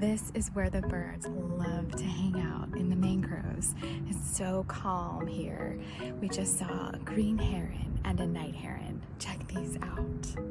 This is where the birds love to hang out, in the mangroves. It's so calm here. We just saw a green heron and a night heron. Check these out.